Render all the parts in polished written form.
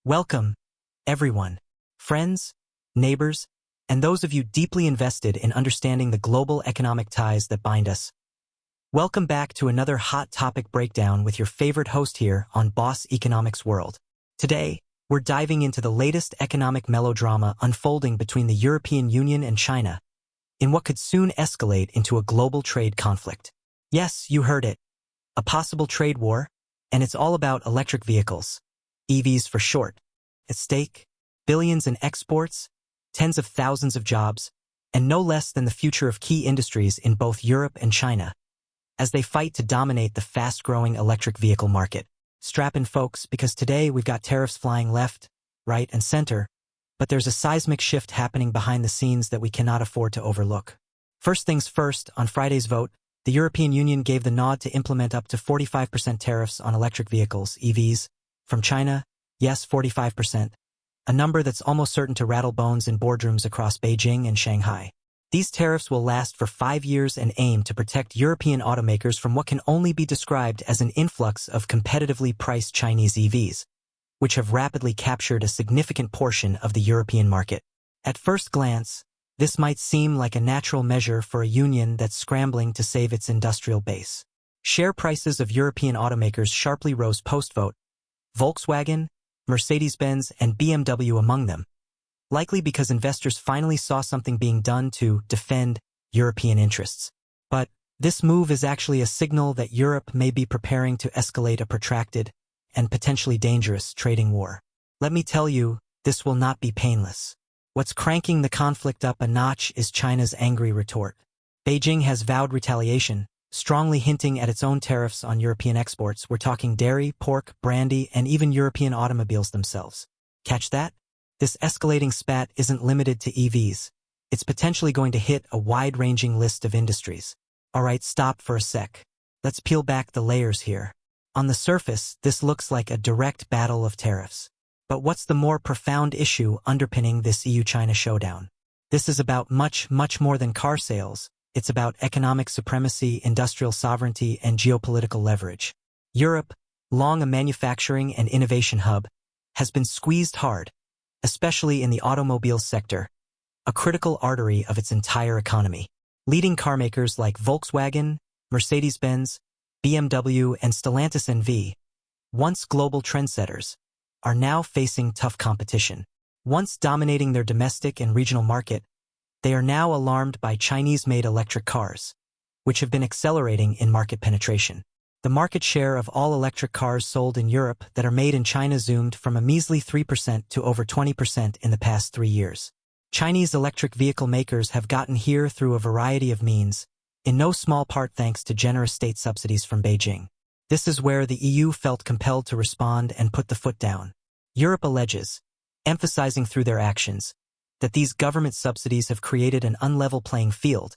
Welcome, everyone, friends, neighbors, and those of you deeply invested in understanding the global economic ties that bind us. Welcome back to another hot topic breakdown with your favorite host here on Boss Economics World. Today, we're diving into the latest economic melodrama unfolding between the European Union and China in what could soon escalate into a global trade conflict. Yes, you heard it. A possible trade war, and it's all about electric vehicles. EVs for short. At stake, billions in exports, tens of thousands of jobs, and no less than the future of key industries in both Europe and China, as they fight to dominate the fast-growing electric vehicle market. Strap in, folks, because today we've got tariffs flying left, right, and center, but there's a seismic shift happening behind the scenes that we cannot afford to overlook. First things first, on Friday's vote, the European Union gave the nod to implement up to 45% tariffs on electric vehicles, EVs, from China. Yes, 45%, a number that's almost certain to rattle bones in boardrooms across Beijing and Shanghai. These tariffs will last for 5 years and aim to protect European automakers from what can only be described as an influx of competitively priced Chinese EVs, which have rapidly captured a significant portion of the European market. At first glance, this might seem like a natural measure for a union that's scrambling to save its industrial base. Share prices of European automakers sharply rose post-vote, Volkswagen, Mercedes-Benz, and BMW among them, likely because investors finally saw something being done to defend European interests. But this move is actually a signal that Europe may be preparing to escalate a protracted and potentially dangerous trading war. Let me tell you, this will not be painless. What's cranking the conflict up a notch is China's angry retort. Beijing has vowed retaliation, strongly hinting at its own tariffs on European exports. We're talking dairy, pork, brandy, and even European automobiles themselves. Catch that? This escalating spat isn't limited to EVs. It's potentially going to hit a wide-ranging list of industries. Alright, stop for a sec. Let's peel back the layers here. On the surface, this looks like a direct battle of tariffs. But what's the more profound issue underpinning this EU-China showdown? This is about much more than car sales. It's about economic supremacy, industrial sovereignty, and geopolitical leverage. Europe, long a manufacturing and innovation hub, has been squeezed hard, especially in the automobile sector, a critical artery of its entire economy. Leading carmakers like Volkswagen, Mercedes-Benz, BMW, and Stellantis NV, once global trendsetters, are now facing tough competition. Once dominating their domestic and regional market, they are now alarmed by Chinese-made electric cars, which have been accelerating in market penetration. The market share of all electric cars sold in Europe that are made in China zoomed from a measly 3% to over 20% in the past 3 years. Chinese electric vehicle makers have gotten here through a variety of means, in no small part thanks to generous state subsidies from Beijing. This is where the EU felt compelled to respond and put the foot down. Europe alleges, emphasizing through their actions, that these government subsidies have created an unlevel playing field,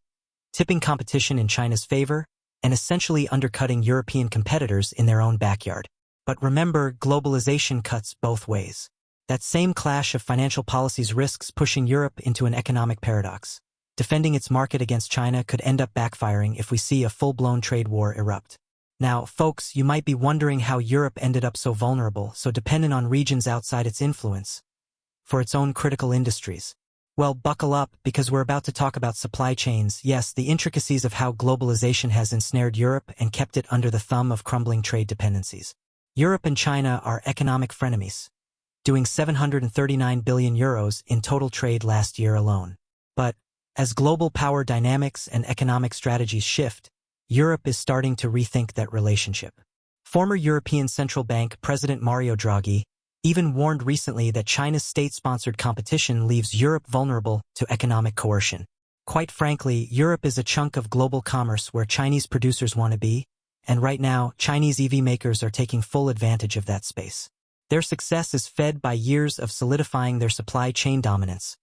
tipping competition in China's favor and essentially undercutting European competitors in their own backyard. But remember, globalization cuts both ways. That same clash of financial policies risks pushing Europe into an economic paradox. Defending its market against China could end up backfiring if we see a full-blown trade war erupt. Now, folks, you might be wondering how Europe ended up so vulnerable, so dependent on regions outside its influence, for its own critical industries. Well, buckle up, because we're about to talk about supply chains. Yes, the intricacies of how globalization has ensnared Europe and kept it under the thumb of crumbling trade dependencies. Europe and China are economic frenemies, doing 739 billion euros in total trade last year alone. But as global power dynamics and economic strategies shift, Europe is starting to rethink that relationship. Former European Central Bank President Mario Draghi even warned recently that China's state-sponsored competition leaves Europe vulnerable to economic coercion. Quite frankly, Europe is a chunk of global commerce where Chinese producers want to be, and right now, Chinese EV makers are taking full advantage of that space. Their success is fed by years of solidifying their supply chain dominance,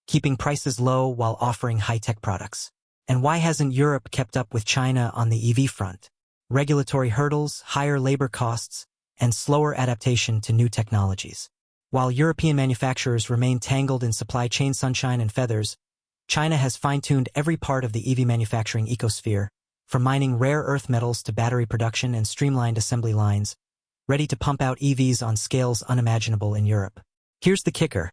keeping prices low while offering high-tech products. And why hasn't Europe kept up with China on the EV front? Regulatory hurdles, higher labor costs, and slower adaptation to new technologies. While European manufacturers remain tangled in supply chain sunshine and feathers, China has fine-tuned every part of the EV manufacturing ecosphere, from mining rare earth metals to battery production and streamlined assembly lines, ready to pump out EVs on scales unimaginable in Europe. Here's the kicker.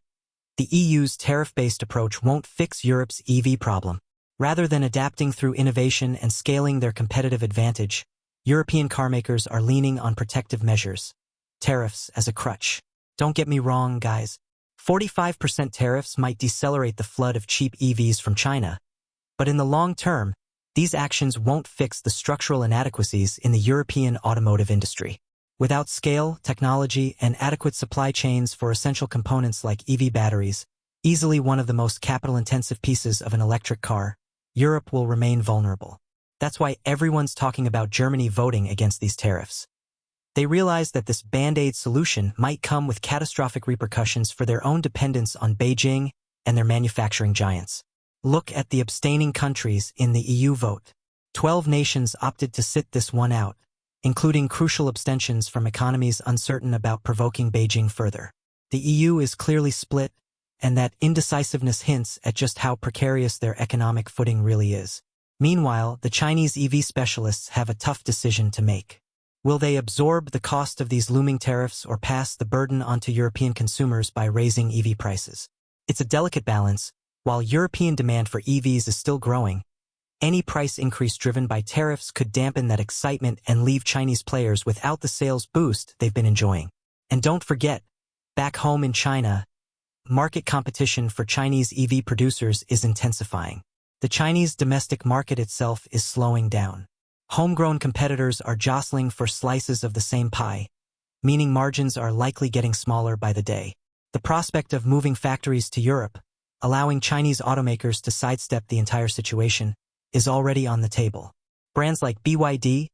The EU's tariff-based approach won't fix Europe's EV problem. Rather than adapting through innovation and scaling their competitive advantage, European carmakers are leaning on protective measures. Tariffs as a crutch. Don't get me wrong, guys. 45% tariffs might decelerate the flood of cheap EVs from China. But in the long term, these actions won't fix the structural inadequacies in the European automotive industry. Without scale, technology, and adequate supply chains for essential components like EV batteries, easily one of the most capital-intensive pieces of an electric car, Europe will remain vulnerable. That's why everyone's talking about Germany voting against these tariffs. They realize that this band-aid solution might come with catastrophic repercussions for their own dependence on Beijing and their manufacturing giants. Look at the abstaining countries in the EU vote. 12 nations opted to sit this one out, including crucial abstentions from economies uncertain about provoking Beijing further. The EU is clearly split, and that indecisiveness hints at just how precarious their economic footing really is. Meanwhile, the Chinese EV specialists have a tough decision to make. Will they absorb the cost of these looming tariffs or pass the burden onto European consumers by raising EV prices? It's a delicate balance. While European demand for EVs is still growing, any price increase driven by tariffs could dampen that excitement and leave Chinese players without the sales boost they've been enjoying. And don't forget, back home in China, market competition for Chinese EV producers is intensifying. The Chinese domestic market itself is slowing down. Homegrown competitors are jostling for slices of the same pie, meaning margins are likely getting smaller by the day. The prospect of moving factories to Europe, allowing Chinese automakers to sidestep the entire situation, is already on the table. Brands like BYD,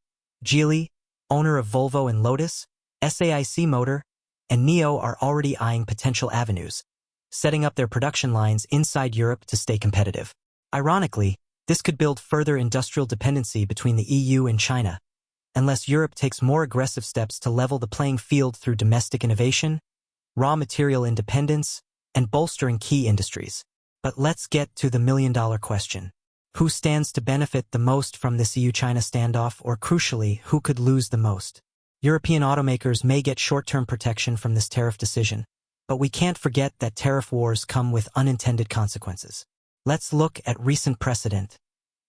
Geely, owner of Volvo and Lotus, SAIC Motor, and NIO are already eyeing potential avenues, setting up their production lines inside Europe to stay competitive. Ironically, this could build further industrial dependency between the EU and China, unless Europe takes more aggressive steps to level the playing field through domestic innovation, raw material independence, and bolstering key industries. But let's get to the million-dollar question. Who stands to benefit the most from this EU-China standoff, or crucially, who could lose the most? European automakers may get short-term protection from this tariff decision, but we can't forget that tariff wars come with unintended consequences. Let's look at recent precedent,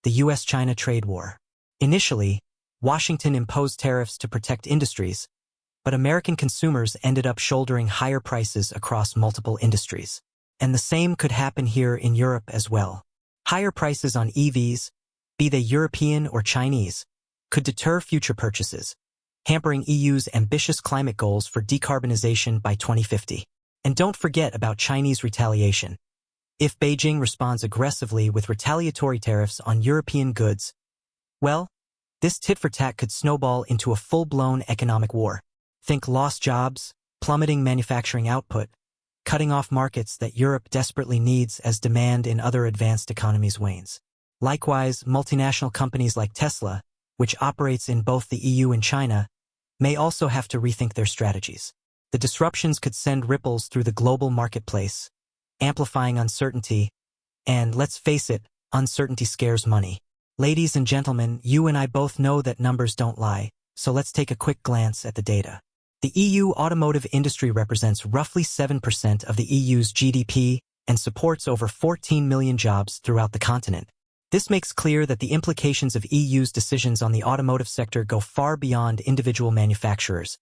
the US-China trade war. Initially, Washington imposed tariffs to protect industries, but American consumers ended up shouldering higher prices across multiple industries. And the same could happen here in Europe as well. Higher prices on EVs, be they European or Chinese, could deter future purchases, hampering EU's ambitious climate goals for decarbonization by 2050. And don't forget about Chinese retaliation. If Beijing responds aggressively with retaliatory tariffs on European goods, well, this tit-for-tat could snowball into a full-blown economic war. Think lost jobs, plummeting manufacturing output, cutting off markets that Europe desperately needs as demand in other advanced economies wanes. Likewise, multinational companies like Tesla, which operates in both the EU and China, may also have to rethink their strategies. The disruptions could send ripples through the global marketplace, amplifying uncertainty, and let's face it, uncertainty scares money. Ladies and gentlemen, you and I both know that numbers don't lie, so let's take a quick glance at the data. The EU automotive industry represents roughly 7% of the EU's GDP and supports over 14 million jobs throughout the continent. This makes clear that the implications of EU's decisions on the automotive sector go far beyond individual manufacturers.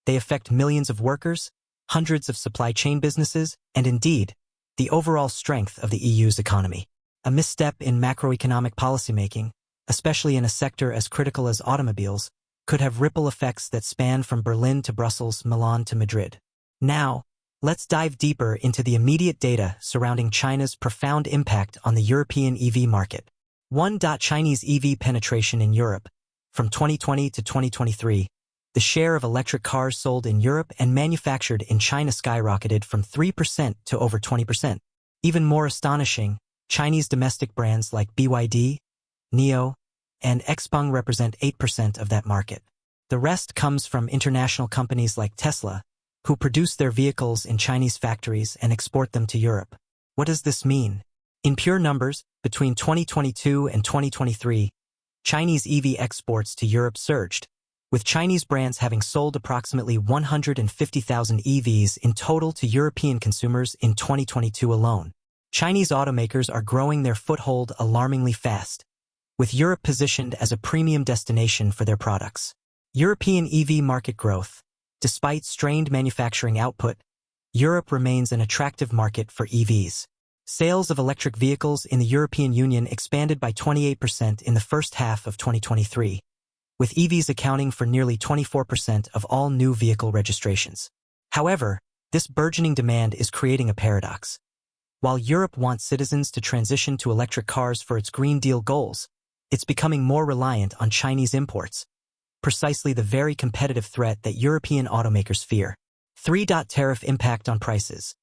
They affect millions of workers, hundreds of supply chain businesses, and indeed, the overall strength of the EU's economy. A misstep in macroeconomic policymaking, especially in a sector as critical as automobiles, could have ripple effects that span from Berlin to Brussels, Milan to Madrid. Now, let's dive deeper into the immediate data surrounding China's profound impact on the European EV market. 1. Chinese EV penetration in Europe. From 2020 to 2023, the share of electric cars sold in Europe and manufactured in China skyrocketed from 3% to over 20%. Even more astonishing, Chinese domestic brands like BYD, NIO, and XPeng represent 8% of that market. The rest comes from international companies like Tesla, who produce their vehicles in Chinese factories and export them to Europe. What does this mean? In pure numbers, between 2022 and 2023, Chinese EV exports to Europe surged, with Chinese brands having sold approximately 150,000 EVs in total to European consumers in 2022 alone. Chinese automakers are growing their foothold alarmingly fast, with Europe positioned as a premium destination for their products. European EV market growth. Despite strained manufacturing output, Europe remains an attractive market for EVs. Sales of electric vehicles in the European Union expanded by 28% in the first half of 2023, with EVs accounting for nearly 24% of all new vehicle registrations. However, this burgeoning demand is creating a paradox. While Europe wants citizens to transition to electric cars for its Green Deal goals, it's becoming more reliant on Chinese imports, precisely the very competitive threat that European automakers fear. 3. Tariff impact on prices.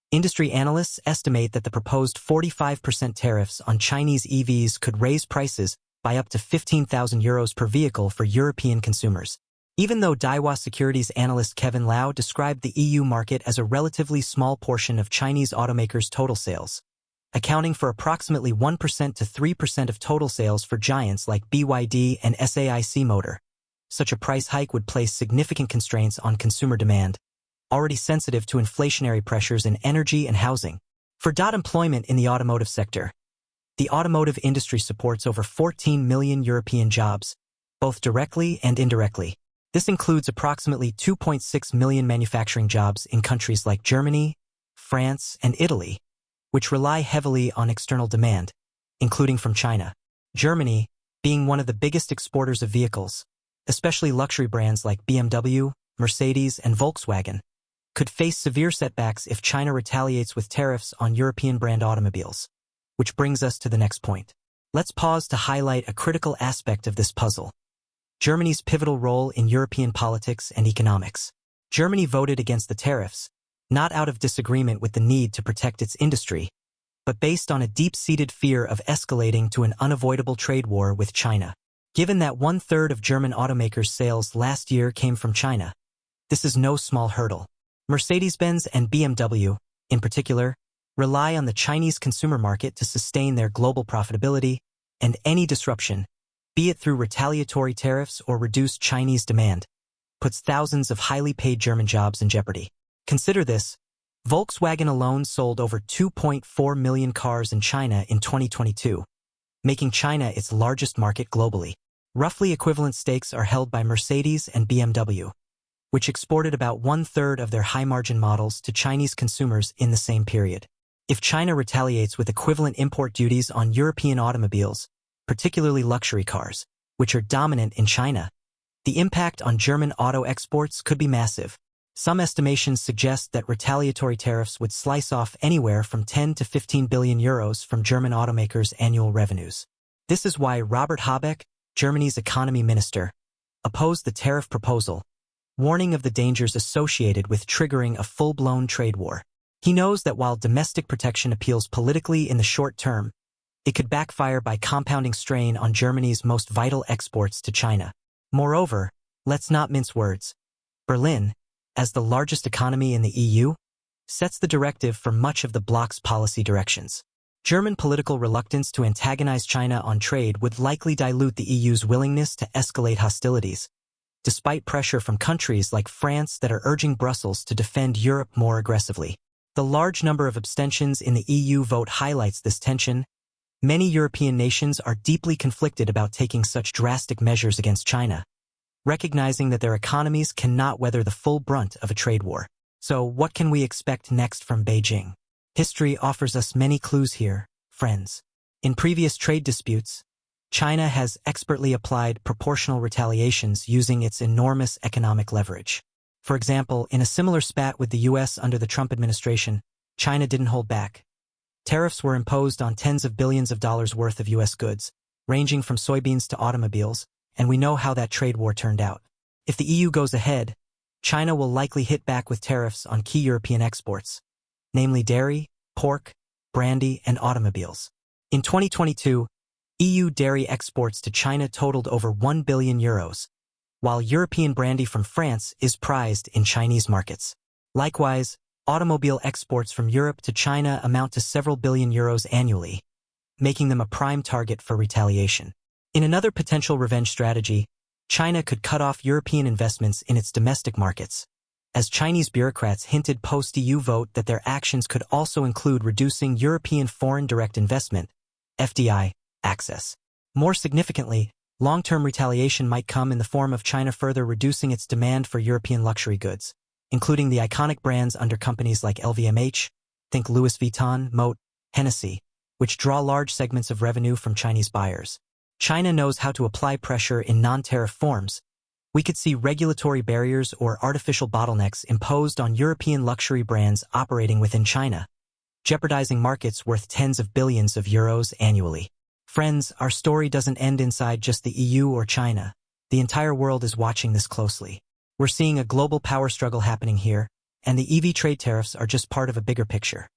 Industry analysts estimate that the proposed 45% tariffs on Chinese EVs could raise prices by up to €15,000 per vehicle for European consumers. Even though Daiwa Securities analyst Kevin Lau described the EU market as a relatively small portion of Chinese automakers' total sales, accounting for approximately 1% to 3% of total sales for giants like BYD and SAIC Motor, such a price hike would place significant constraints on consumer demand, already sensitive to inflationary pressures in energy and housing. For employment in the automotive sector. The automotive industry supports over 14 million European jobs, both directly and indirectly. This includes approximately 2.6 million manufacturing jobs in countries like Germany, France, and Italy, which rely heavily on external demand, including from China. Germany, being one of the biggest exporters of vehicles, especially luxury brands like BMW, Mercedes, and Volkswagen, could face severe setbacks if China retaliates with tariffs on European brand automobiles. Which brings us to the next point. Let's pause to highlight a critical aspect of this puzzle: Germany's pivotal role in European politics and economics. Germany voted against the tariffs, not out of disagreement with the need to protect its industry, but based on a deep-seated fear of escalating to an unavoidable trade war with China. Given that 1/3 of German automakers' sales last year came from China, this is no small hurdle. Mercedes-Benz and BMW, in particular, rely on the Chinese consumer market to sustain their global profitability, and any disruption, be it through retaliatory tariffs or reduced Chinese demand, puts thousands of highly paid German jobs in jeopardy. Consider this: Volkswagen alone sold over 2.4 million cars in China in 2022, making China its largest market globally. Roughly equivalent stakes are held by Mercedes and BMW, which exported about 1/3 of their high-margin models to Chinese consumers in the same period. If China retaliates with equivalent import duties on European automobiles, particularly luxury cars, which are dominant in China, the impact on German auto exports could be massive. Some estimations suggest that retaliatory tariffs would slice off anywhere from 10 to 15 billion euros from German automakers' annual revenues. This is why Robert Habeck, Germany's economy minister, opposed the tariff proposal, warning of the dangers associated with triggering a full-blown trade war. He knows that while domestic protection appeals politically in the short term, it could backfire by compounding strain on Germany's most vital exports to China. Moreover, let's not mince words. Berlin, as the largest economy in the EU, sets the directive for much of the bloc's policy directions. German political reluctance to antagonize China on trade would likely dilute the EU's willingness to escalate hostilities, despite pressure from countries like France that are urging Brussels to defend Europe more aggressively. The large number of abstentions in the EU vote highlights this tension. Many European nations are deeply conflicted about taking such drastic measures against China, recognizing that their economies cannot weather the full brunt of a trade war. So what can we expect next from Beijing? History offers us many clues here, friends. In previous trade disputes, China has expertly applied proportional retaliations using its enormous economic leverage. For example, in a similar spat with the US under the Trump administration, China didn't hold back. Tariffs were imposed on tens of billions of dollars worth of US goods, ranging from soybeans to automobiles, and we know how that trade war turned out. If the EU goes ahead, China will likely hit back with tariffs on key European exports, namely dairy, pork, brandy, and automobiles. In 2022, EU dairy exports to China totaled over 1 billion euros, while European brandy from France is prized in Chinese markets. Likewise, automobile exports from Europe to China amount to several billion euros annually, making them a prime target for retaliation. In another potential revenge strategy, China could cut off European investments in its domestic markets, as Chinese bureaucrats hinted post-EU vote that their actions could also include reducing European foreign direct investment, FDI, access. More significantly, long-term retaliation might come in the form of China further reducing its demand for European luxury goods, including the iconic brands under companies like LVMH, think Louis Vuitton, Moët, Hennessy, which draw large segments of revenue from Chinese buyers. China knows how to apply pressure in non-tariff forms. We could see regulatory barriers or artificial bottlenecks imposed on European luxury brands operating within China, jeopardizing markets worth tens of billions of euros annually. Friends, our story doesn't end inside just the EU or China. The entire world is watching this closely. We're seeing a global power struggle happening here, and the EV trade tariffs are just part of a bigger picture.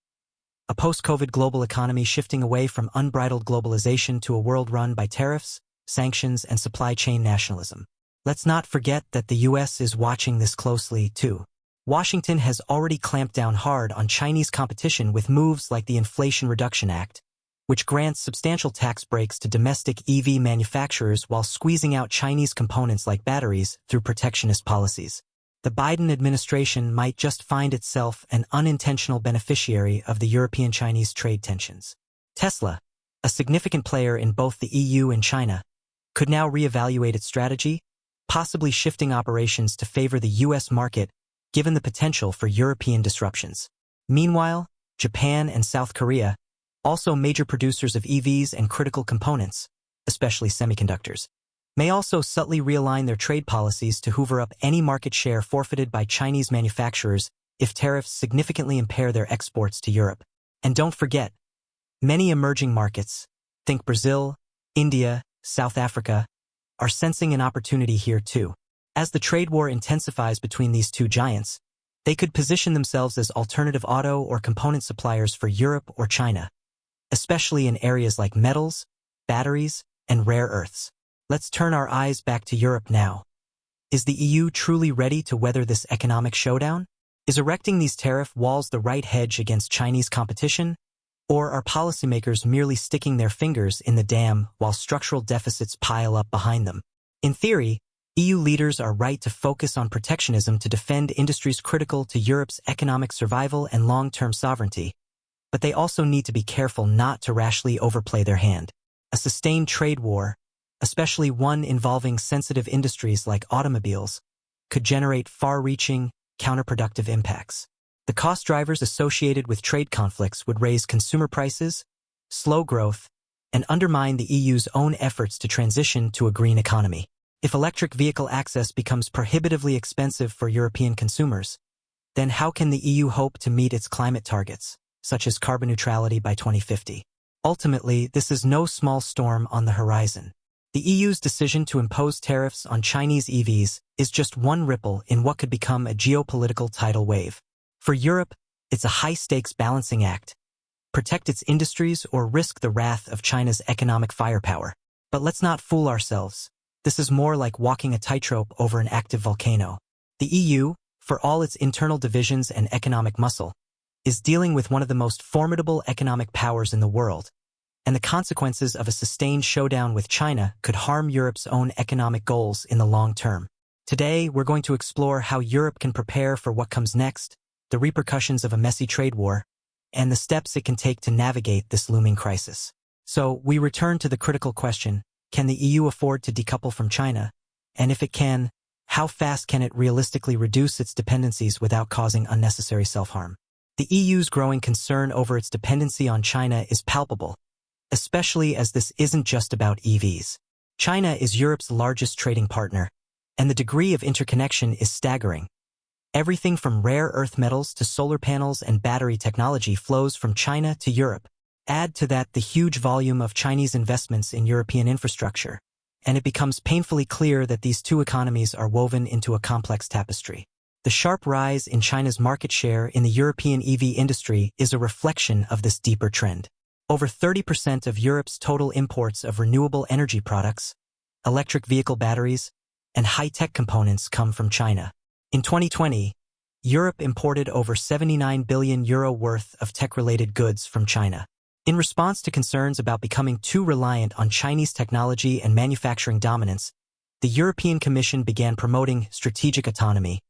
A post-COVID global economy shifting away from unbridled globalization to a world run by tariffs, sanctions, and supply chain nationalism. Let's not forget that the US is watching this closely, too. Washington has already clamped down hard on Chinese competition with moves like the Inflation Reduction Act, which grants substantial tax breaks to domestic EV manufacturers while squeezing out Chinese components like batteries through protectionist policies. The Biden administration might just find itself an unintentional beneficiary of the European-Chinese trade tensions. Tesla, a significant player in both the EU and China, could now reevaluate its strategy, possibly shifting operations to favor the US market given the potential for European disruptions. Meanwhile, Japan and South Korea, also major producers of EVs and critical components, especially semiconductors, may also subtly realign their trade policies to hoover up any market share forfeited by Chinese manufacturers if tariffs significantly impair their exports to Europe. And don't forget, many emerging markets, think Brazil, India, South Africa, are sensing an opportunity here too. As the trade war intensifies between these two giants, they could position themselves as alternative auto or component suppliers for Europe or China, especially in areas like metals, batteries, and rare earths. Let's turn our eyes back to Europe now. Is the EU truly ready to weather this economic showdown? Is erecting these tariff walls the right hedge against Chinese competition? Or are policymakers merely sticking their fingers in the dam while structural deficits pile up behind them? In theory, EU leaders are right to focus on protectionism to defend industries critical to Europe's economic survival and long-term sovereignty, but they also need to be careful not to rashly overplay their hand. A sustained trade war, especially one involving sensitive industries like automobiles, could generate far-reaching, counterproductive impacts. The cost drivers associated with trade conflicts would raise consumer prices, slow growth, and undermine the EU's own efforts to transition to a green economy. If electric vehicle access becomes prohibitively expensive for European consumers, then how can the EU hope to meet its climate targets, such as carbon neutrality by 2050? Ultimately, this is no small storm on the horizon. The EU's decision to impose tariffs on Chinese EVs is just one ripple in what could become a geopolitical tidal wave. For Europe, it's a high-stakes balancing act. Protect its industries or risk the wrath of China's economic firepower. But let's not fool ourselves. This is more like walking a tightrope over an active volcano. The EU, for all its internal divisions and economic muscle, is dealing with one of the most formidable economic powers in the world, and the consequences of a sustained showdown with China could harm Europe's own economic goals in the long term. Today, we're going to explore how Europe can prepare for what comes next, the repercussions of a messy trade war, and the steps it can take to navigate this looming crisis. So, we return to the critical question, can the EU afford to decouple from China? And if it can, how fast can it realistically reduce its dependencies without causing unnecessary self-harm? The EU's growing concern over its dependency on China is palpable, especially as this isn't just about EVs. China is Europe's largest trading partner, and the degree of interconnection is staggering. Everything from rare earth metals to solar panels and battery technology flows from China to Europe. Add to that the huge volume of Chinese investments in European infrastructure, and it becomes painfully clear that these two economies are woven into a complex tapestry. The sharp rise in China's market share in the European EV industry is a reflection of this deeper trend. Over 30% of Europe's total imports of renewable energy products, electric vehicle batteries, and high-tech components come from China. In 2020, Europe imported over €79 billion worth of tech-related goods from China. In response to concerns about becoming too reliant on Chinese technology and manufacturing dominance, the European Commission began promoting strategic autonomy,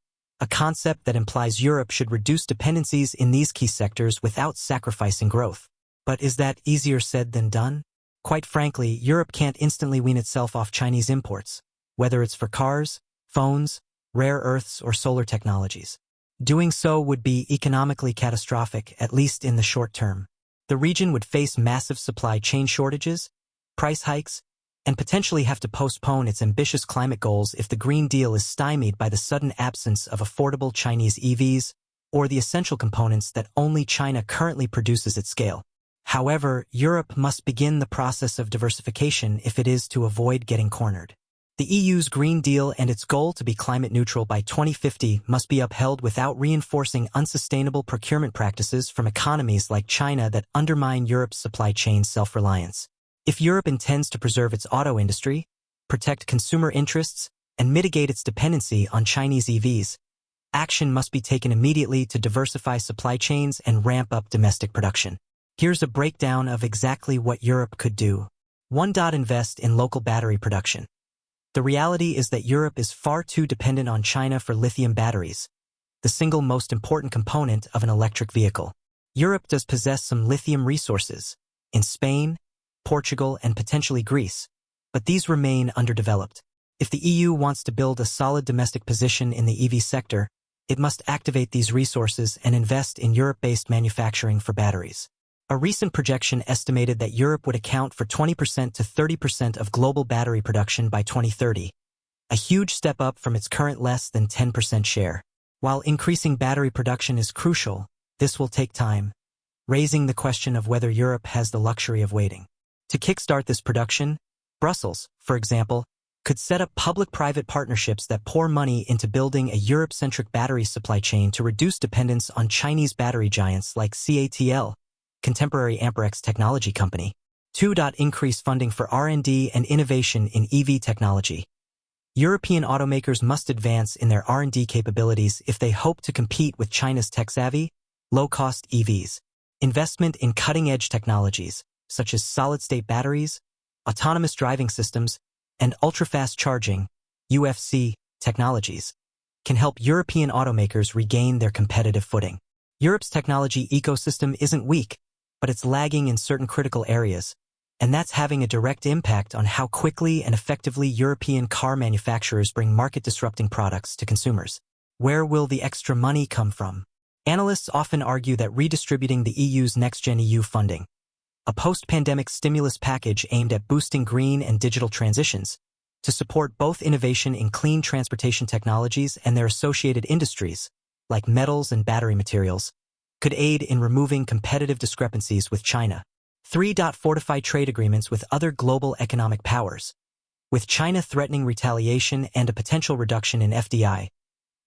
a concept that implies Europe should reduce dependencies in these key sectors without sacrificing growth. But is that easier said than done? Quite frankly, Europe can't instantly wean itself off Chinese imports, whether it's for cars, phones, rare earths, or solar technologies. Doing so would be economically catastrophic, at least in the short term. The region would face massive supply chain shortages, price hikes, and potentially have to postpone its ambitious climate goals if the Green Deal is stymied by the sudden absence of affordable Chinese EVs or the essential components that only China currently produces at scale. However, Europe must begin the process of diversification if it is to avoid getting cornered. The EU's Green Deal and its goal to be climate neutral by 2050 must be upheld without reinforcing unsustainable procurement practices from economies like China that undermine Europe's supply chain self-reliance. If Europe intends to preserve its auto industry, protect consumer interests, and mitigate its dependency on Chinese EVs, action must be taken immediately to diversify supply chains and ramp up domestic production. Here's a breakdown of exactly what Europe could do. 1. Invest in local battery production. The reality is that Europe is far too dependent on China for lithium batteries, the single most important component of an electric vehicle. Europe does possess some lithium resources in Spain, Portugal, and potentially Greece, but these remain underdeveloped. If the EU wants to build a solid domestic position in the EV sector, it must activate these resources and invest in Europe-based manufacturing for batteries. A recent projection estimated that Europe would account for 20% to 30% of global battery production by 2030, a huge step up from its current less than 10% share. While increasing battery production is crucial, this will take time, raising the question of whether Europe has the luxury of waiting. To kickstart this production, Brussels, for example, could set up public-private partnerships that pour money into building a Europe-centric battery supply chain to reduce dependence on Chinese battery giants like CATL, Contemporary Amperex Technology Company. 2. Increase funding for R&D and innovation in EV technology. European automakers must advance in their R&D capabilities if they hope to compete with China's tech-savvy, low-cost EVs. Investment in cutting-edge technologies, such as solid-state batteries, autonomous driving systems, and ultra-fast charging, UFC, technologies, can help European automakers regain their competitive footing. Europe's technology ecosystem isn't weak, but it's lagging in certain critical areas, and that's having a direct impact on how quickly and effectively European car manufacturers bring market-disrupting products to consumers. Where will the extra money come from? Analysts often argue that redistributing the EU's next-gen EU funding, a post-pandemic stimulus package aimed at boosting green and digital transitions, to support both innovation in clean transportation technologies and their associated industries, like metals and battery materials, could aid in removing competitive discrepancies with China. 3. Fortify trade agreements with other global economic powers. With China threatening retaliation and a potential reduction in FDI,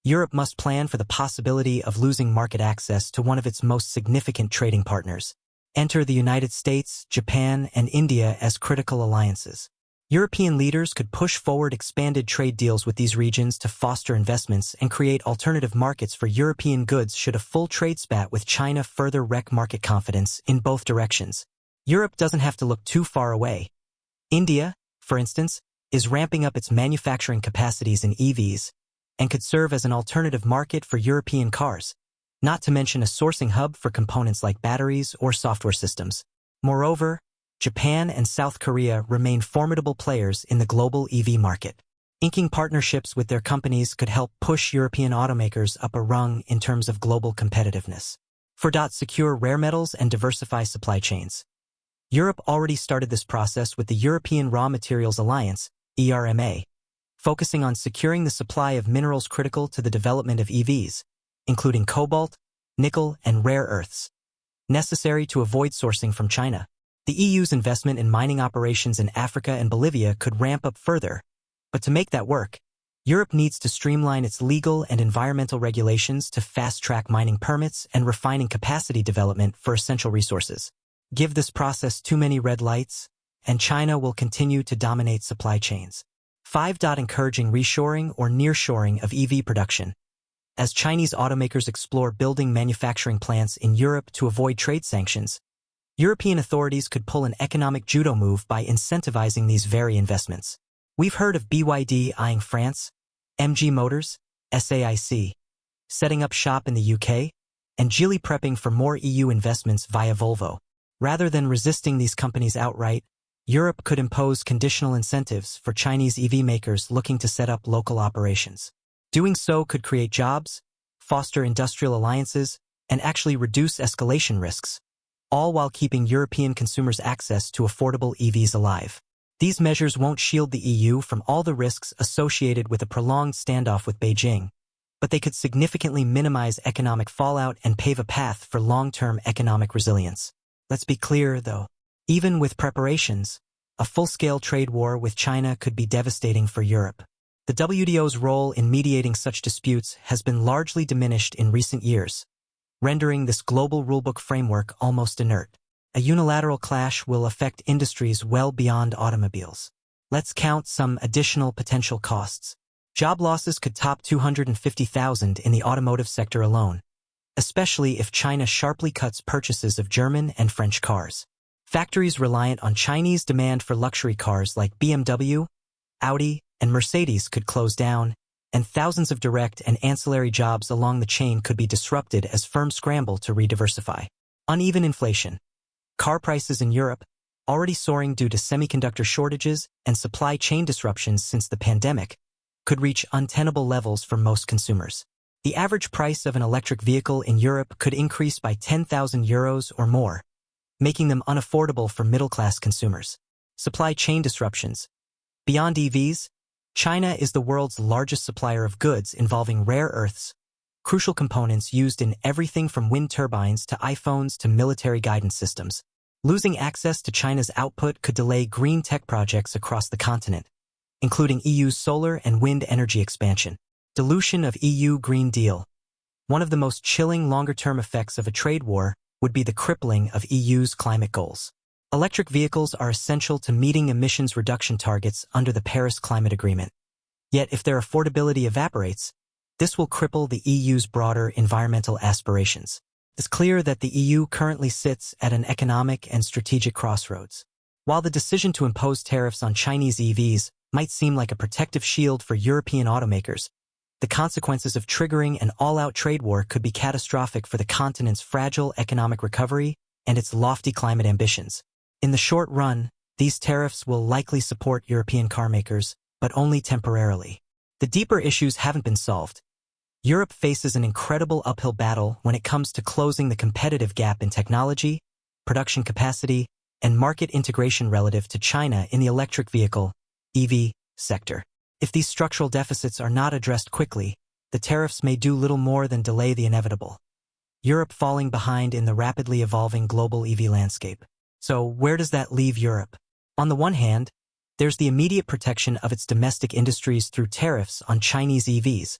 Europe must plan for the possibility of losing market access to one of its most significant trading partners. Enter the United States, Japan, and India as critical alliances. European leaders could push forward expanded trade deals with these regions to foster investments and create alternative markets for European goods should a full trade spat with China further wreck market confidence in both directions. Europe doesn't have to look too far away. India, for instance, is ramping up its manufacturing capacities in EVs and could serve as an alternative market for European cars, not to mention a sourcing hub for components like batteries or software systems. Moreover, Japan and South Korea remain formidable players in the global EV market. Inking partnerships with their companies could help push European automakers up a rung in terms of global competitiveness. 4. Secure rare metals and diversify supply chains. Europe already started this process with the European Raw Materials Alliance, ERMA, focusing on securing the supply of minerals critical to the development of EVs, including cobalt, nickel, and rare earths, necessary to avoid sourcing from China. The EU's investment in mining operations in Africa and Bolivia could ramp up further, but to make that work, Europe needs to streamline its legal and environmental regulations to fast-track mining permits and refining capacity development for essential resources. Give this process too many red lights, and China will continue to dominate supply chains. 5. Encouraging reshoring or nearshoring of EV production. As Chinese automakers explore building manufacturing plants in Europe to avoid trade sanctions, European authorities could pull an economic judo move by incentivizing these very investments. We've heard of BYD eyeing France, MG Motors, SAIC, setting up shop in the UK, and Geely prepping for more EU investments via Volvo. Rather than resisting these companies outright, Europe could impose conditional incentives for Chinese EV makers looking to set up local operations. Doing so could create jobs, foster industrial alliances, and actually reduce escalation risks, all while keeping European consumers' access to affordable EVs alive. These measures won't shield the EU from all the risks associated with a prolonged standoff with Beijing, but they could significantly minimize economic fallout and pave a path for long-term economic resilience. Let's be clear, though. Even with preparations, a full-scale trade war with China could be devastating for Europe. The WTO's role in mediating such disputes has been largely diminished in recent years, rendering this global rulebook framework almost inert. A unilateral clash will affect industries well beyond automobiles. Let's count some additional potential costs. Job losses could top 250,000 in the automotive sector alone, especially if China sharply cuts purchases of German and French cars. Factories reliant on Chinese demand for luxury cars like BMW, Audi, and Mercedes could close down, and thousands of direct and ancillary jobs along the chain could be disrupted as firms scramble to rediversify. Uneven inflation. Car prices in Europe, already soaring due to semiconductor shortages and supply chain disruptions since the pandemic, could reach untenable levels for most consumers. The average price of an electric vehicle in Europe could increase by 10,000 euros or more, making them unaffordable for middle-class consumers. Supply chain disruptions. Beyond EVs, China is the world's largest supplier of goods involving rare earths, crucial components used in everything from wind turbines to iPhones to military guidance systems. Losing access to China's output could delay green tech projects across the continent, including EU's solar and wind energy expansion. Dilution of EU Green Deal. One of the most chilling longer-term effects of a trade war would be the crippling of EU's climate goals. Electric vehicles are essential to meeting emissions reduction targets under the Paris Climate Agreement. Yet if their affordability evaporates, this will cripple the EU's broader environmental aspirations. It's clear that the EU currently sits at an economic and strategic crossroads. While the decision to impose tariffs on Chinese EVs might seem like a protective shield for European automakers, the consequences of triggering an all-out trade war could be catastrophic for the continent's fragile economic recovery and its lofty climate ambitions. In the short run, these tariffs will likely support European carmakers, but only temporarily. The deeper issues haven't been solved. Europe faces an incredible uphill battle when it comes to closing the competitive gap in technology, production capacity, and market integration relative to China in the electric vehicle, EV, sector. If these structural deficits are not addressed quickly, the tariffs may do little more than delay the inevitable. Europe falling behind in the rapidly evolving global EV landscape. So where does that leave Europe? On the one hand, there's the immediate protection of its domestic industries through tariffs on Chinese EVs,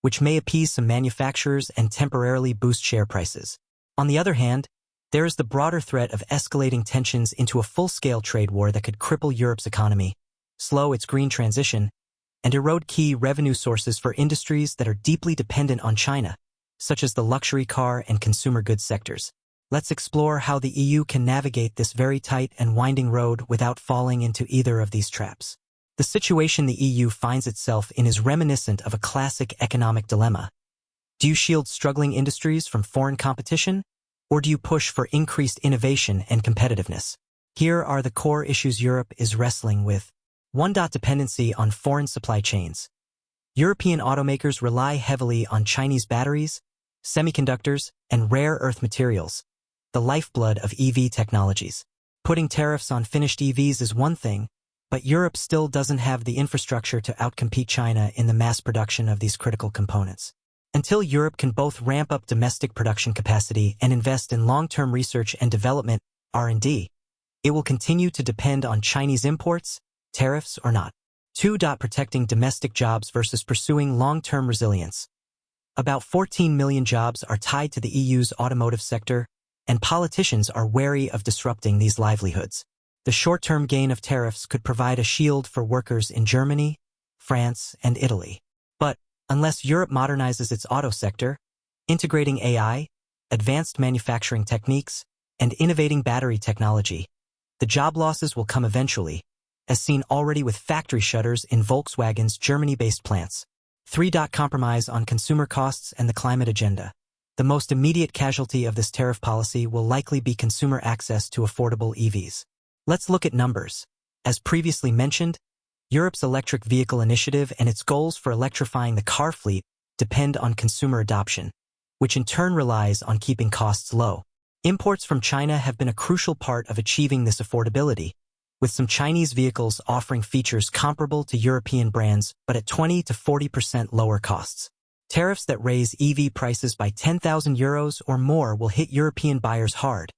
which may appease some manufacturers and temporarily boost share prices. On the other hand, there is the broader threat of escalating tensions into a full-scale trade war that could cripple Europe's economy, slow its green transition, and erode key revenue sources for industries that are deeply dependent on China, such as the luxury car and consumer goods sectors. Let's explore how the EU can navigate this very tight and winding road without falling into either of these traps. The situation the EU finds itself in is reminiscent of a classic economic dilemma. Do you shield struggling industries from foreign competition, or do you push for increased innovation and competitiveness? Here are the core issues Europe is wrestling with. 1. Dependency on foreign supply chains. European automakers rely heavily on Chinese batteries, semiconductors, and rare earth materials, the lifeblood of EV technologies. Putting tariffs on finished EVs is one thing, but Europe still doesn't have the infrastructure to outcompete China in the mass production of these critical components. Until Europe can both ramp up domestic production capacity and invest in long-term research and development, R&D, it will continue to depend on Chinese imports, tariffs or not. 2. Protecting domestic jobs versus pursuing long-term resilience. About 14 million jobs are tied to the EU's automotive sector, and politicians are wary of disrupting these livelihoods. The short-term gain of tariffs could provide a shield for workers in Germany, France, and Italy. But unless Europe modernizes its auto sector, integrating AI, advanced manufacturing techniques, and innovating battery technology, the job losses will come eventually, as seen already with factory shutters in Volkswagen's Germany-based plants. 3. Compromise on consumer costs and the climate agenda. The most immediate casualty of this tariff policy will likely be consumer access to affordable EVs. Let's look at numbers. As previously mentioned, Europe's electric vehicle initiative and its goals for electrifying the car fleet depend on consumer adoption, which in turn relies on keeping costs low. Imports from China have been a crucial part of achieving this affordability, with some Chinese vehicles offering features comparable to European brands but at 20 to 40% lower costs. Tariffs that raise EV prices by €10,000 or more will hit European buyers hard,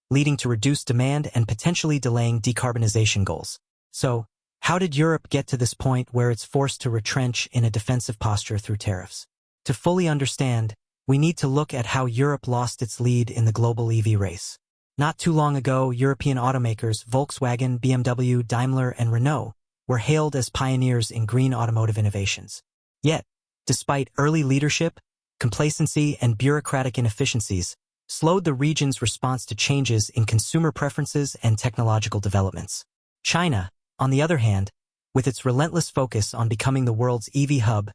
leading to reduced demand and potentially delaying decarbonization goals. So, how did Europe get to this point where it's forced to retrench in a defensive posture through tariffs? To fully understand, we need to look at how Europe lost its lead in the global EV race. Not too long ago, European automakers Volkswagen, BMW, Daimler, and Renault were hailed as pioneers in green automotive innovations. Yet, despite early leadership, complacency, and bureaucratic inefficiencies, slowed the region's response to changes in consumer preferences and technological developments. China, on the other hand, with its relentless focus on becoming the world's EV hub,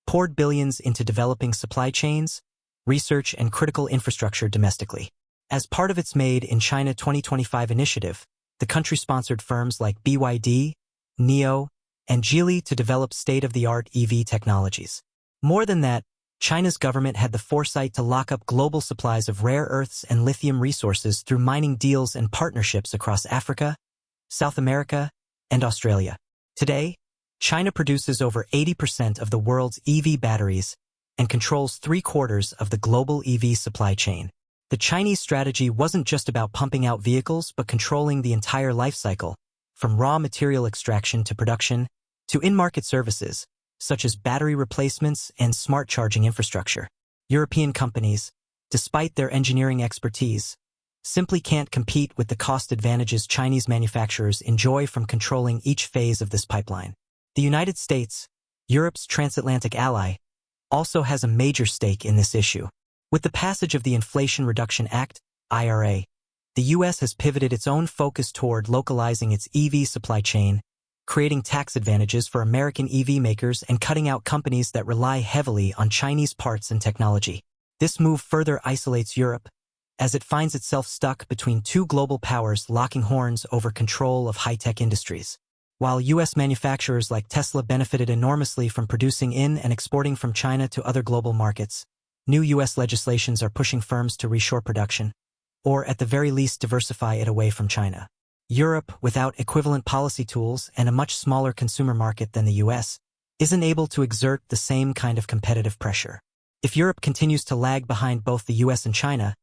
poured billions into developing supply chains, research, and critical infrastructure domestically. As part of its Made in China 2025 initiative, the country sponsored firms like BYD, NIO, and Geely to develop state-of-the-art EV technologies. More than that, China's government had the foresight to lock up global supplies of rare earths and lithium resources through mining deals and partnerships across Africa, South America, and Australia. Today, China produces over 80% of the world's EV batteries and controls 3/4 of the global EV supply chain. The Chinese strategy wasn't just about pumping out vehicles but controlling the entire life cycle, from raw material extraction to production, to in-market services, such as battery replacements and smart charging infrastructure. European companies, despite their engineering expertise, simply can't compete with the cost advantages Chinese manufacturers enjoy from controlling each phase of this pipeline. The United States, Europe's transatlantic ally, also has a major stake in this issue. With the passage of the Inflation Reduction Act, IRA, the U.S. has pivoted its own focus toward localizing its EV supply chain, creating tax advantages for American EV makers and cutting out companies that rely heavily on Chinese parts and technology. This move further isolates Europe, as it finds itself stuck between two global powers locking horns over control of high-tech industries. While U.S. manufacturers like Tesla benefited enormously from producing in and exporting from China to other global markets, new U.S. legislations are pushing firms to reshore production, or at the very least diversify it away from China. Europe, without equivalent policy tools and a much smaller consumer market than the U.S., isn't able to exert the same kind of competitive pressure. If Europe continues to lag behind both the U.S. and China,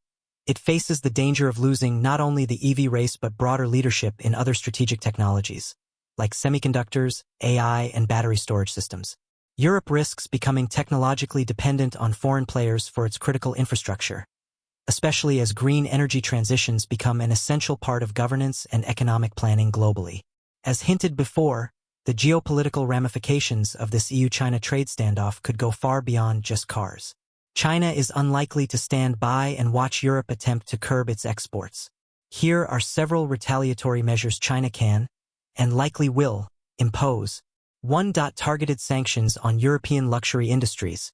it faces the danger of losing not only the EV race but broader leadership in other strategic technologies, like semiconductors, AI, and battery storage systems. Europe risks becoming technologically dependent on foreign players for its critical infrastructure, especially as green energy transitions become an essential part of governance and economic planning globally. As hinted before, the geopolitical ramifications of this EU-China trade standoff could go far beyond just cars. China is unlikely to stand by and watch Europe attempt to curb its exports. Here are several retaliatory measures China can, and likely will, impose. 1. Targeted sanctions on European luxury industries.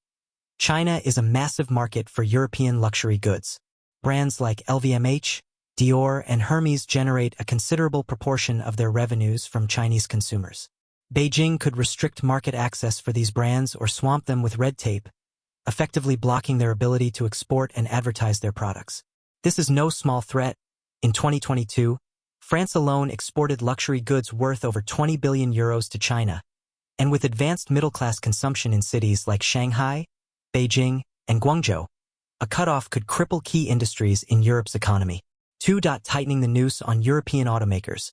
China is a massive market for European luxury goods. Brands like LVMH, Dior, and Hermes generate a considerable proportion of their revenues from Chinese consumers. Beijing could restrict market access for these brands or swamp them with red tape, effectively blocking their ability to export and advertise their products. This is no small threat. In 2022, France alone exported luxury goods worth over €20 billion to China, and with advanced middle-class consumption in cities like Shanghai, Beijing, and Guangzhou, a cutoff could cripple key industries in Europe's economy. 2. Tightening the noose on European automakers.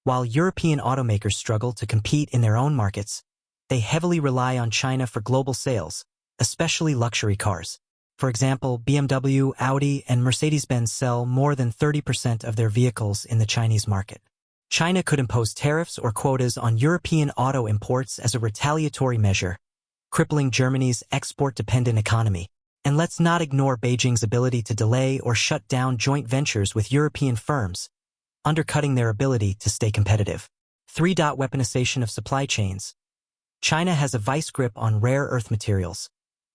While European automakers struggle to compete in their own markets, they heavily rely on China for global sales, especially luxury cars. For example, BMW, Audi, and Mercedes-Benz sell more than 30% of their vehicles in the Chinese market. China could impose tariffs or quotas on European auto imports as a retaliatory measure, crippling Germany's export-dependent economy. And let's not ignore Beijing's ability to delay or shut down joint ventures with European firms, undercutting their ability to stay competitive. 3. Weaponization of supply chains. China has a vice grip on rare earth materials,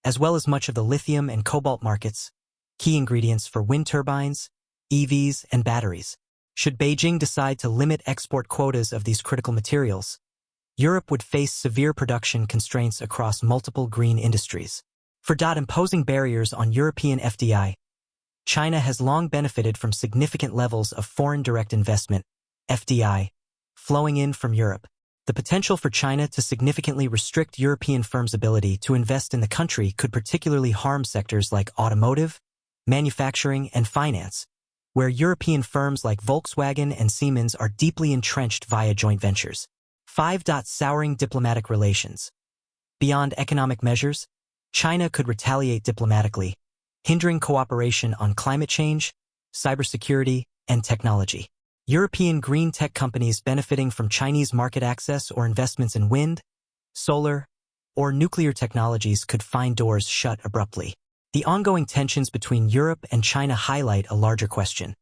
as well as much of the lithium and cobalt markets, key ingredients for wind turbines, EVs, and batteries. Should Beijing decide to limit export quotas of these critical materials, Europe would face severe production constraints across multiple green industries. 4. Imposing barriers on European FDI. China has long benefited from significant levels of foreign direct investment, FDI, flowing in from Europe. The potential for China to significantly restrict European firms' ability to invest in the country could particularly harm sectors like automotive, manufacturing, and finance, where European firms like Volkswagen and Siemens are deeply entrenched via joint ventures. 5. Souring diplomatic relations. Beyond economic measures, China could retaliate diplomatically, hindering cooperation on climate change, cybersecurity, and technology. European green tech companies benefiting from Chinese market access or investments in wind, solar, or nuclear technologies could find doors shut abruptly. The ongoing tensions between Europe and China highlight a larger question.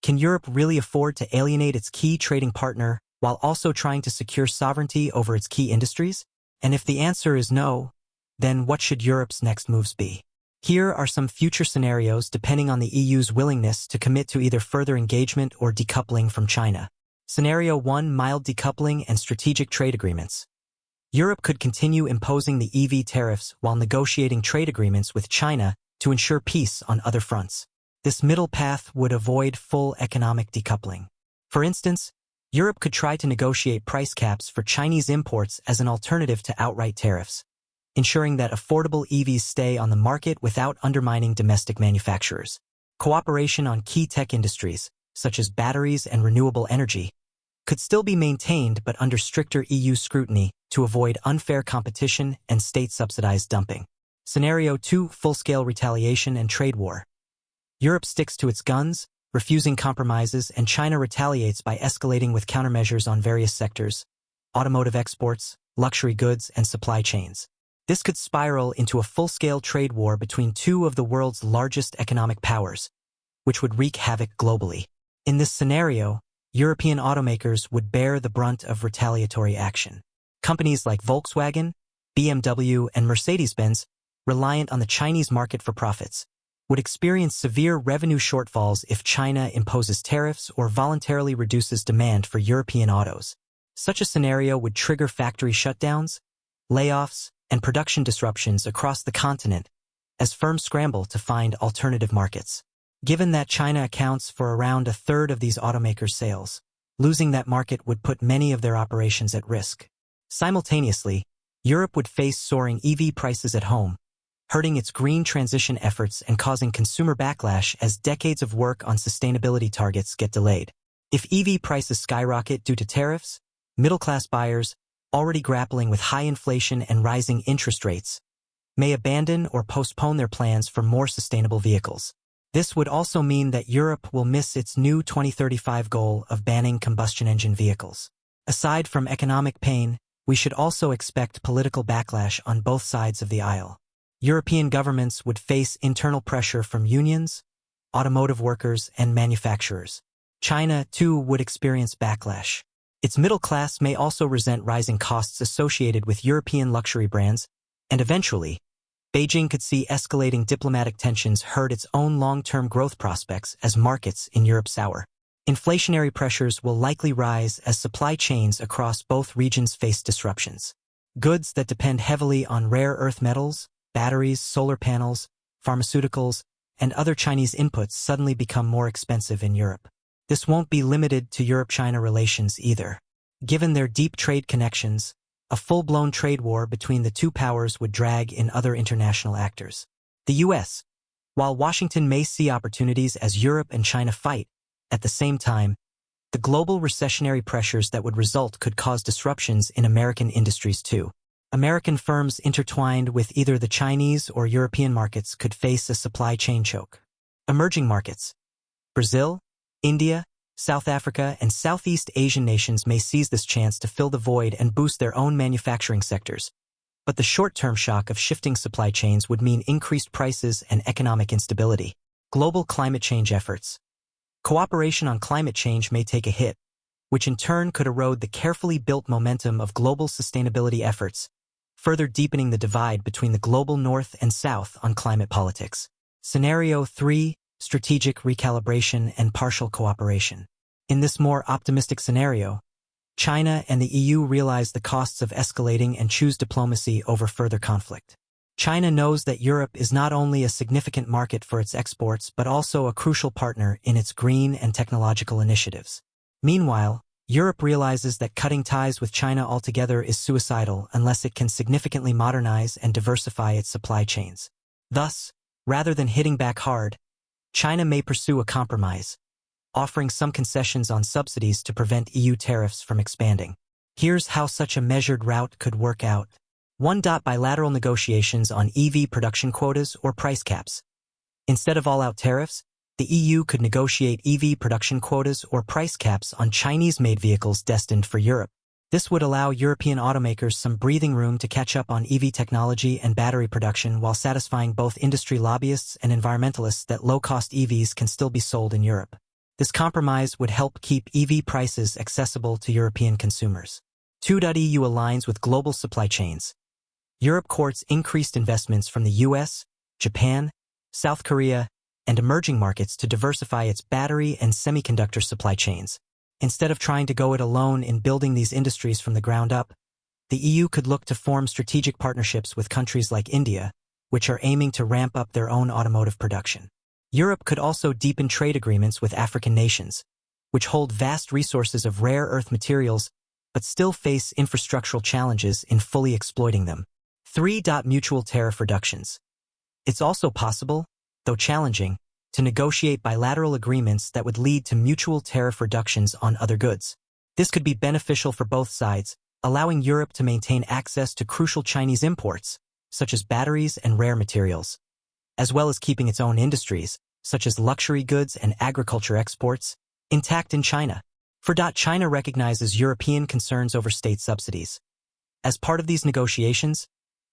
Can Europe really afford to alienate its key trading partner while also trying to secure sovereignty over its key industries? And if the answer is no, then what should Europe's next moves be? Here are some future scenarios depending on the EU's willingness to commit to either further engagement or decoupling from China. Scenario 1. Mild decoupling and strategic trade agreements. Europe could continue imposing the EV tariffs while negotiating trade agreements with China to ensure peace on other fronts. This middle path would avoid full economic decoupling. For instance, Europe could try to negotiate price caps for Chinese imports as an alternative to outright tariffs, ensuring that affordable EVs stay on the market without undermining domestic manufacturers. Cooperation on key tech industries, such as batteries and renewable energy, could still be maintained but under stricter EU scrutiny to avoid unfair competition and state-subsidized dumping. Scenario 2. Full-scale retaliation and trade war. Europe sticks to its guns, refusing compromises, and China retaliates by escalating with countermeasures on various sectors: automotive exports, luxury goods, and supply chains. This could spiral into a full-scale trade war between two of the world's largest economic powers, which would wreak havoc globally. In this scenario, European automakers would bear the brunt of retaliatory action. Companies like Volkswagen, BMW, and Mercedes-Benz, reliant on the Chinese market for profits, would experience severe revenue shortfalls if China imposes tariffs or voluntarily reduces demand for European autos. Such a scenario would trigger factory shutdowns, layoffs, and production disruptions across the continent as firms scramble to find alternative markets. Given that China accounts for around a third of these automakers' sales, losing that market would put many of their operations at risk. Simultaneously, Europe would face soaring EV prices at home, hurting its green transition efforts and causing consumer backlash as decades of work on sustainability targets get delayed. If EV prices skyrocket due to tariffs, middle-class buyers, already grappling with high inflation and rising interest rates, may abandon or postpone their plans for more sustainable vehicles. This would also mean that Europe will miss its new 2035 goal of banning combustion engine vehicles. Aside from economic pain, we should also expect political backlash on both sides of the aisle. European governments would face internal pressure from unions, automotive workers, and manufacturers. China, too, would experience backlash. Its middle class may also resent rising costs associated with European luxury brands, and eventually, Beijing could see escalating diplomatic tensions hurt its own long-term growth prospects as markets in Europe sour. Inflationary pressures will likely rise as supply chains across both regions face disruptions. Goods that depend heavily on rare earth metals, batteries, solar panels, pharmaceuticals, and other Chinese inputs suddenly become more expensive in Europe. This won't be limited to Europe-China relations either. Given their deep trade connections, a full-blown trade war between the two powers would drag in other international actors. The U.S. While Washington may see opportunities as Europe and China fight, at the same time, the global recessionary pressures that would result could cause disruptions in American industries too. American firms intertwined with either the Chinese or European markets could face a supply chain choke. Emerging markets. Brazil, India, South Africa, and Southeast Asian nations may seize this chance to fill the void and boost their own manufacturing sectors. But the short-term shock of shifting supply chains would mean increased prices and economic instability. Global climate change efforts. Cooperation on climate change may take a hit, which in turn could erode the carefully built momentum of global sustainability efforts, further deepening the divide between the global north and south on climate politics. Scenario 3. Strategic recalibration and partial cooperation. In this more optimistic scenario, China and the EU realize the costs of escalating and choose diplomacy over further conflict. China knows that Europe is not only a significant market for its exports but also a crucial partner in its green and technological initiatives. Meanwhile, Europe realizes that cutting ties with China altogether is suicidal unless it can significantly modernize and diversify its supply chains. Thus, rather than hitting back hard, China may pursue a compromise, offering some concessions on subsidies to prevent EU tariffs from expanding. Here's how such a measured route could work out. 1. Bilateral negotiations on EV production quotas or price caps. Instead of all-out tariffs, the EU could negotiate EV production quotas or price caps on Chinese-made vehicles destined for Europe. This would allow European automakers some breathing room to catch up on EV technology and battery production while satisfying both industry lobbyists and environmentalists that low-cost EVs can still be sold in Europe. This compromise would help keep EV prices accessible to European consumers. 2. EU aligns with global supply chains. Europe courts increased investments from the US, Japan, South Korea, and emerging markets to diversify its battery and semiconductor supply chains. Instead of trying to go it alone in building these industries from the ground up, the EU could look to form strategic partnerships with countries like India, which are aiming to ramp up their own automotive production. Europe could also deepen trade agreements with African nations, which hold vast resources of rare earth materials but still face infrastructural challenges in fully exploiting them. 3. Mutual tariff reductions. It's also possible, though challenging, to negotiate bilateral agreements that would lead to mutual tariff reductions on other goods. This could be beneficial for both sides, allowing Europe to maintain access to crucial Chinese imports, such as batteries and rare materials, as well as keeping its own industries, such as luxury goods and agriculture exports, intact in China. 4. China recognizes European concerns over state subsidies. As part of these negotiations,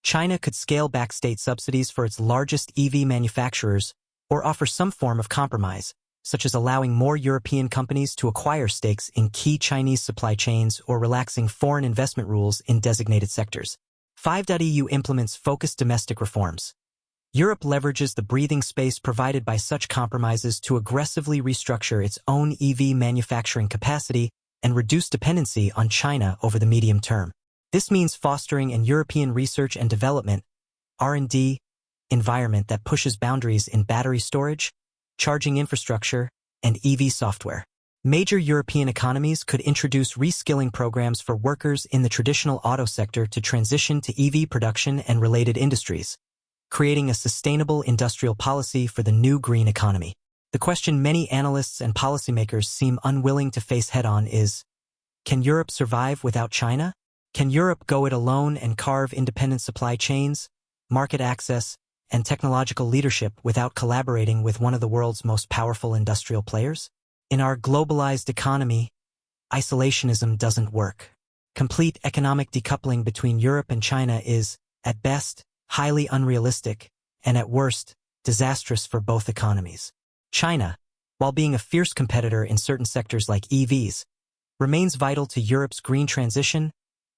China could scale back state subsidies for its largest EV manufacturers or offer some form of compromise, such as allowing more European companies to acquire stakes in key Chinese supply chains or relaxing foreign investment rules in designated sectors. 5. EU implements focused domestic reforms. Europe leverages the breathing space provided by such compromises to aggressively restructure its own EV manufacturing capacity and reduce dependency on China over the medium term. This means fostering an European research and development (R&D) environment that pushes boundaries in battery storage, charging infrastructure, and EV software. Major European economies could introduce reskilling programs for workers in the traditional auto sector to transition to EV production and related industries, creating a sustainable industrial policy for the new green economy. The question many analysts and policymakers seem unwilling to face head-on is, can Europe survive without China? Can Europe go it alone and carve independent supply chains, market access, and technological leadership without collaborating with one of the world's most powerful industrial players? In our globalized economy, isolationism doesn't work. Complete economic decoupling between Europe and China is, at best, highly unrealistic, and at worst, disastrous for both economies. China, while being a fierce competitor in certain sectors like EVs, remains vital to Europe's green transition,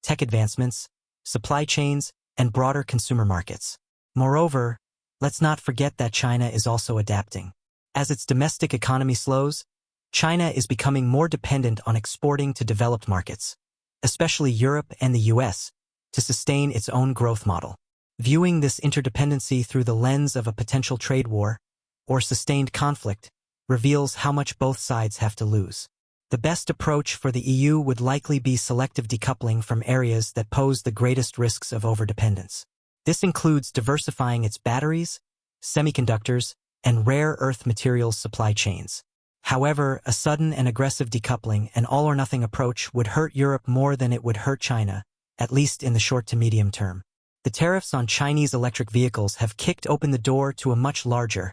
tech advancements, supply chains, and broader consumer markets. Moreover, let's not forget that China is also adapting. As its domestic economy slows, China is becoming more dependent on exporting to developed markets, especially Europe and the US, to sustain its own growth model. Viewing this interdependency through the lens of a potential trade war or sustained conflict reveals how much both sides have to lose. The best approach for the EU would likely be selective decoupling from areas that pose the greatest risks of overdependence. This includes diversifying its batteries, semiconductors, and rare earth materials supply chains. However, a sudden and aggressive decoupling and all-or-nothing approach would hurt Europe more than it would hurt China, at least in the short to medium term. The tariffs on Chinese electric vehicles have kicked open the door to a much larger,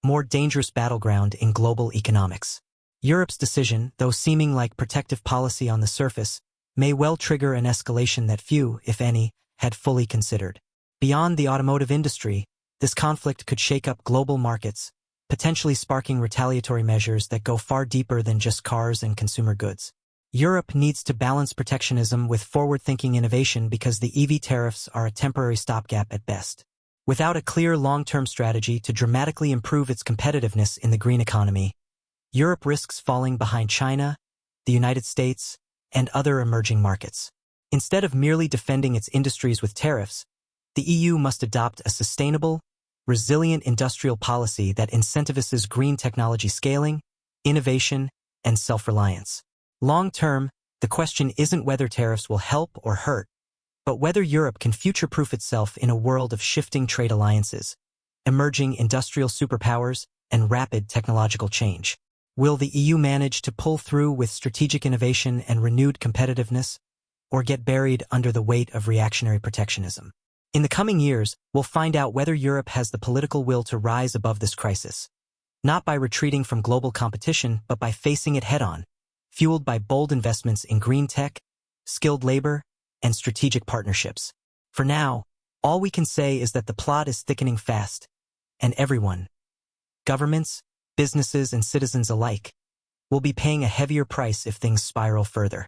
more dangerous battleground in global economics. Europe's decision, though seeming like protective policy on the surface, may well trigger an escalation that few, if any, had fully considered. Beyond the automotive industry, this conflict could shake up global markets, potentially sparking retaliatory measures that go far deeper than just cars and consumer goods. Europe needs to balance protectionism with forward-thinking innovation because the EV tariffs are a temporary stopgap at best. Without a clear long-term strategy to dramatically improve its competitiveness in the green economy, Europe risks falling behind China, the United States, and other emerging markets. Instead of merely defending its industries with tariffs, the EU must adopt a sustainable, resilient industrial policy that incentivizes green technology scaling, innovation, and self-reliance. Long-term, the question isn't whether tariffs will help or hurt, but whether Europe can future-proof itself in a world of shifting trade alliances, emerging industrial superpowers, and rapid technological change. Will the EU manage to pull through with strategic innovation and renewed competitiveness, or get buried under the weight of reactionary protectionism? In the coming years, we'll find out whether Europe has the political will to rise above this crisis, not by retreating from global competition, but by facing it head-on, fueled by bold investments in green tech, skilled labor, and strategic partnerships. For now, all we can say is that the plot is thickening fast, and everyone, governments, businesses, and citizens alike, will be paying a heavier price if things spiral further.